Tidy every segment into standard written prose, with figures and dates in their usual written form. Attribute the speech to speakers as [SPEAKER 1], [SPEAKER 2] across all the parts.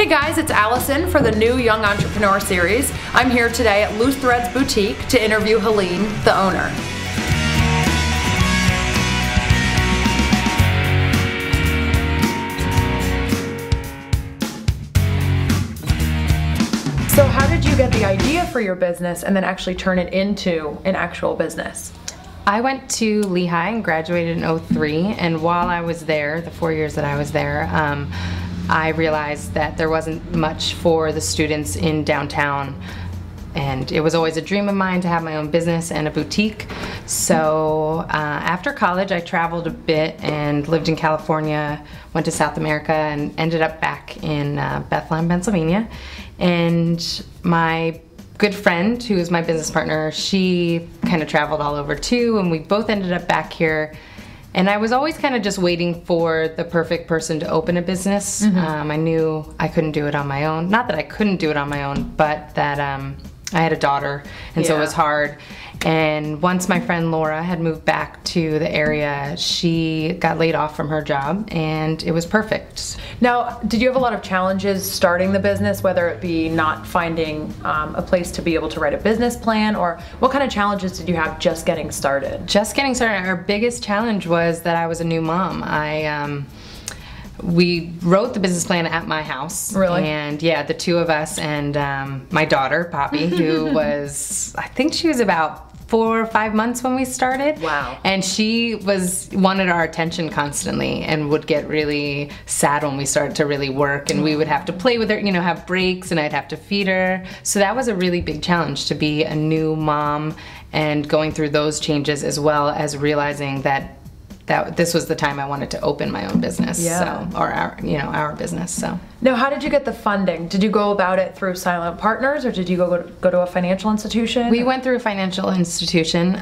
[SPEAKER 1] Hey guys, it's Allison for the new Young Entrepreneur series. I'm here today at Loose Threads Boutique to interview Helene, the owner. So how did you get the idea for your business and then actually turn it into an actual business?
[SPEAKER 2] I went to Lehigh and graduated in '03, and while I was there, the 4 years that I was there, I realized that there wasn't much for the students in downtown, and it was always a dream of mine to have my own business and a boutique. So after college I traveled a bit and lived in California, went to South America, and ended up back in Bethlehem, Pennsylvania. And my good friend, who is my business partner, she kind of traveled all over too, and we both ended up back here. And I was always kind of just waiting for the perfect person to open a business. I knew I couldn't do it on my own. Not that I couldn't do it on my own, but that I had a daughter, and so it was hard. And once my friend Laura had moved back to the area, she got laid off from her job, and it was perfect.
[SPEAKER 1] Now, did you have a lot of challenges starting the business, whether it be not finding a place to be able to write a business plan, or what kind of challenges did you have just getting started?
[SPEAKER 2] Just getting started, our biggest challenge was that I was a new mom. We wrote the business plan at my house.
[SPEAKER 1] Really?
[SPEAKER 2] And yeah, the two of us and my daughter, Poppy, who was, I think she was about 4 or 5 months when we started.
[SPEAKER 1] Wow.
[SPEAKER 2] And she wanted our attention constantly and would get really sad when we started to really work, and we would have to play with her, you know, have breaks, and I'd have to feed her. So that was a really big challenge, to be a new mom and going through those changes, as well as realizing that this was the time I wanted to open my own business, or our business. So
[SPEAKER 1] now, how did you get the funding? Did you go about it through silent partners, or did you go to a financial institution?
[SPEAKER 2] We went through a financial institution.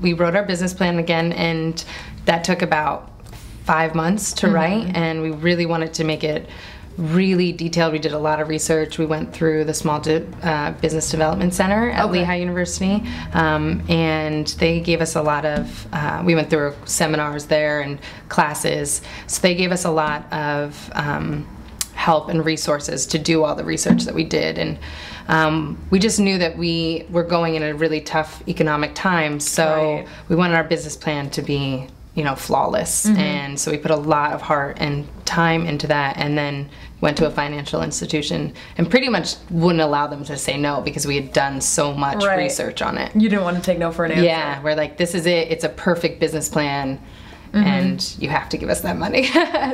[SPEAKER 2] We wrote our business plan again, and that took about 5 months to write, and we really wanted to make it really detailed. We did a lot of research. We went through the Small Business Development Center at Lehigh University, and they gave us a lot of, we went through seminars there and classes, so they gave us a lot of help and resources to do all the research that we did. And we just knew that we were going in a really tough economic time, so we wanted our business plan to be, you know, flawless. And so we put a lot of heart and time into that, and then went to a financial institution and pretty much wouldn't allow them to say no, because we had done so much research on it.
[SPEAKER 1] You didn't want to take no for an answer.
[SPEAKER 2] Yeah, we're like, this is it, it's a perfect business plan, and you have to give us that money.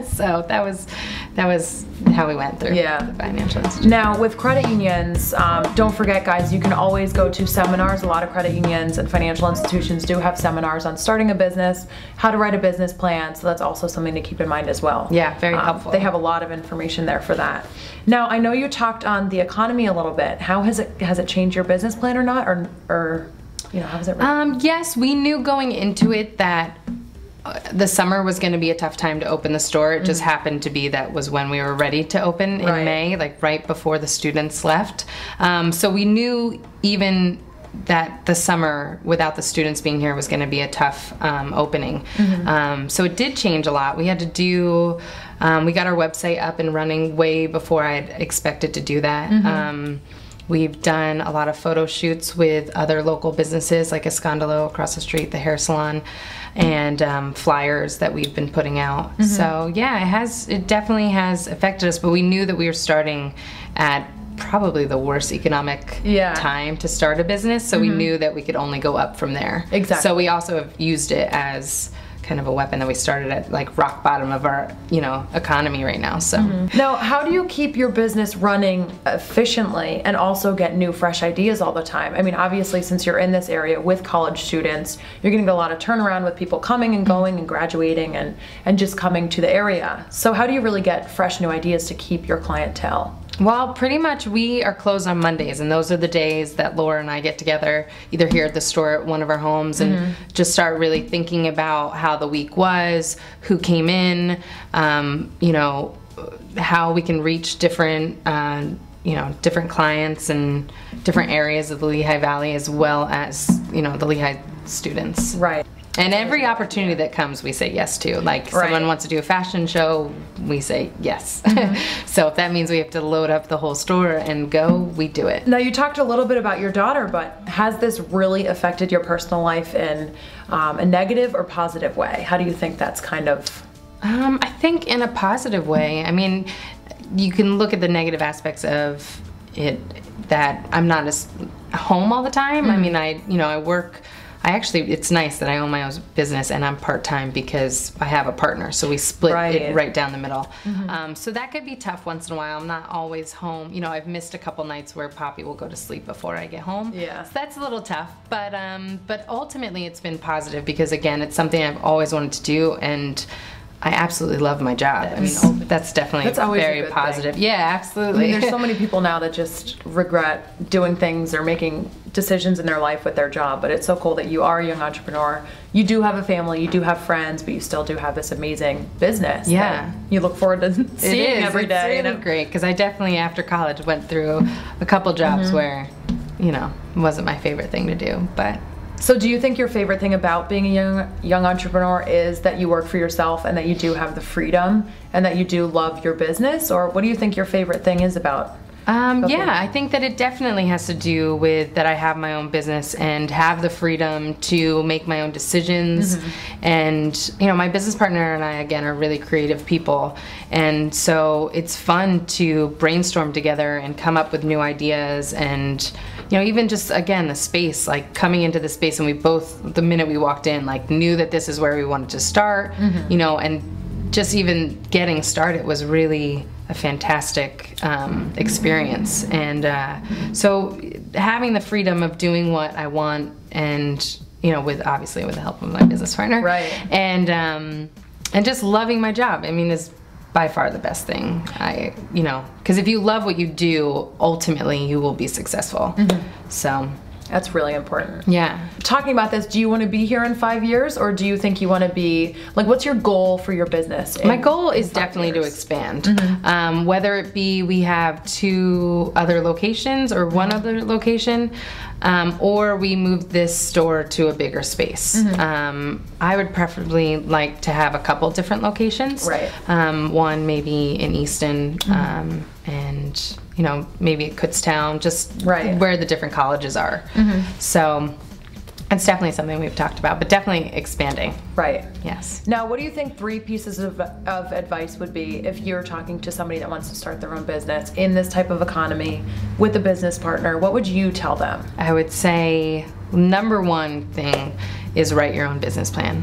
[SPEAKER 2] So that was how we went through the financial institution.
[SPEAKER 1] Now, with credit unions, don't forget, guys, you can always go to seminars. A lot of credit unions and financial institutions do have seminars on starting a business, how to write a business plan, so that's also something to keep in mind as well.
[SPEAKER 2] Yeah, very helpful.
[SPEAKER 1] They have a lot of information there for that. Now, I know you talked on the economy a little bit. How has it changed your business plan or not, or you know, how has it?
[SPEAKER 2] Yes, we knew going into it that the summer was going to be a tough time to open the store. It just happened to be that was when we were ready to open in May, like right before the students left. So we knew even that the summer without the students being here was going to be a tough opening. So it did change a lot. We had to do, we got our website up and running way before I had expected to do that. We've done a lot of photo shoots with other local businesses like Escandalo across the street, the hair salon, and flyers that we've been putting out. So yeah, it definitely has affected us, but we knew that we were starting at probably the worst economic time to start a business, so we knew that we could only go up from there.
[SPEAKER 1] Exactly.
[SPEAKER 2] So we also have used it as kind of a weapon, that we started at like rock bottom of our, you know, economy right now. So
[SPEAKER 1] now, how do you keep your business running efficiently and also get new fresh ideas all the time? I mean, obviously, since you're in this area with college students, you're getting a lot of turnaround with people coming and going and graduating and just coming to the area. So how do you really get fresh new ideas to keep your clientele?
[SPEAKER 2] Well, pretty much we are closed on Mondays, and those are the days that Laura and I get together, either here at the store at one of our homes, and just start really thinking about how the week was, who came in, you know, how we can reach different, you know, different clients and different areas of the Lehigh Valley, as well as, you know, the Lehigh students.
[SPEAKER 1] Right.
[SPEAKER 2] And every opportunity that comes, we say yes to. Like someone wants to do a fashion show, we say yes. So if that means we have to load up the whole store and go, we do it.
[SPEAKER 1] Now you talked a little bit about your daughter, but has this really affected your personal life in a negative or positive way? How do you think that's kind of...
[SPEAKER 2] I think in a positive way. I mean, you can look at the negative aspects of it, that I'm not as home all the time. I mean, I work... it's nice that I own my own business and I'm part-time because I have a partner, so we split it right down the middle. So that could be tough once in a while. I'm not always home. You know, I've missed a couple nights where Poppy will go to sleep before I get home.
[SPEAKER 1] Yeah.
[SPEAKER 2] So that's a little tough, but ultimately it's been positive because, again, it's something I've always wanted to do, and I absolutely love my job. I mean, that's definitely very positive. Yeah, absolutely.
[SPEAKER 1] I mean, there's so many people now that just regret doing things or making decisions in their life with their job, but it's so cool that you are a young entrepreneur. You do have a family, you do have friends, but you still do have this amazing business.
[SPEAKER 2] Yeah.
[SPEAKER 1] You look forward to seeing every day.
[SPEAKER 2] It's really great, because I definitely, after college, went through a couple jobs where, you know, it wasn't my favorite thing to do, but...
[SPEAKER 1] So do you think your favorite thing about being a young entrepreneur is that you work for yourself and that you do have the freedom and that you do love your business? Or what do you think your favorite thing is about?
[SPEAKER 2] Yeah, I think that it definitely has to do with that I have my own business and have the freedom to make my own decisions. And, you know, my business partner and I, again, are really creative people. And so it's fun to brainstorm together and come up with new ideas. And, you know, even just, again, the space, like coming into the space, and we both, the minute we walked in, like knew that this is where we wanted to start, you know, and just even getting started was really a fantastic experience. And so having the freedom of doing what I want, and, you know, obviously with the help of my business partner, and just loving my job, I mean, is by far the best thing. You know, because if you love what you do, ultimately you will be successful. So
[SPEAKER 1] that's really important.
[SPEAKER 2] Yeah.
[SPEAKER 1] Talking about this, do you want to be here in 5 years, or do you think you want to be, like, what's your goal for your business?
[SPEAKER 2] My goal is definitely to expand. Whether it be we have 2 other locations or 1 other location, or we move this store to a bigger space. I would preferably like to have a couple different locations. One maybe in Easton, and, you know, maybe at Kutztown, just where the different colleges are. So it's definitely something we've talked about, but definitely expanding. Yes.
[SPEAKER 1] Now, what do you think 3 pieces of advice would be if you're talking to somebody that wants to start their own business in this type of economy with a business partner? What would you tell them?
[SPEAKER 2] I would say number 1 thing is write your own business plan.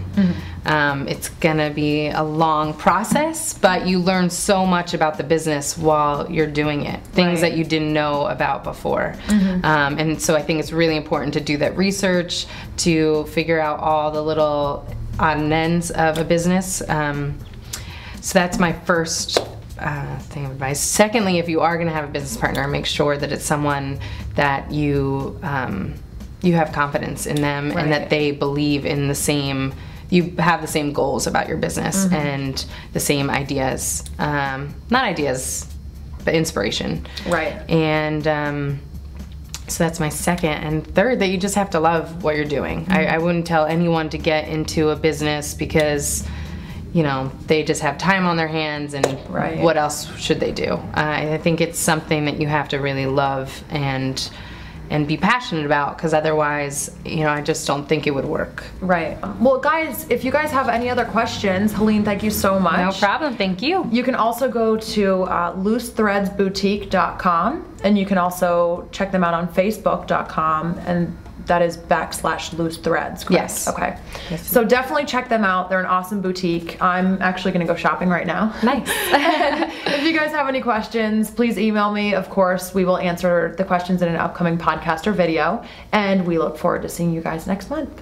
[SPEAKER 2] It's gonna be a long process, but you learn so much about the business while you're doing it, things that you didn't know about before. And so I think it's really important to do that research, to figure out all the little odd and ends of a business. So that's my first thing of advice. Secondly, if you are gonna have a business partner, make sure that it's someone that you have confidence in them, and that they believe in you have the same goals about your business and the same ideas, not ideas, but inspiration. And so that's my second. And third, that you just have to love what you're doing. I wouldn't tell anyone to get into a business because, you know, they just have time on their hands, and what else should they do? I think it's something that you have to really love and be passionate about, because otherwise, you know, I just don't think it would work.
[SPEAKER 1] Well, guys, if you guys have any other questions, Helene, thank you so much.
[SPEAKER 2] No problem, thank you.
[SPEAKER 1] You can also go to loosethreadsboutique.com, and you can also check them out on facebook.com, and that is /loosethreads, correct?
[SPEAKER 2] Yes.
[SPEAKER 1] Okay. Yes. So definitely check them out. They're an awesome boutique. I'm actually going to go shopping right now.
[SPEAKER 2] Nice.
[SPEAKER 1] If you guys have any questions, please email me. Of course, we will answer the questions in an upcoming podcast or video, and we look forward to seeing you guys next month.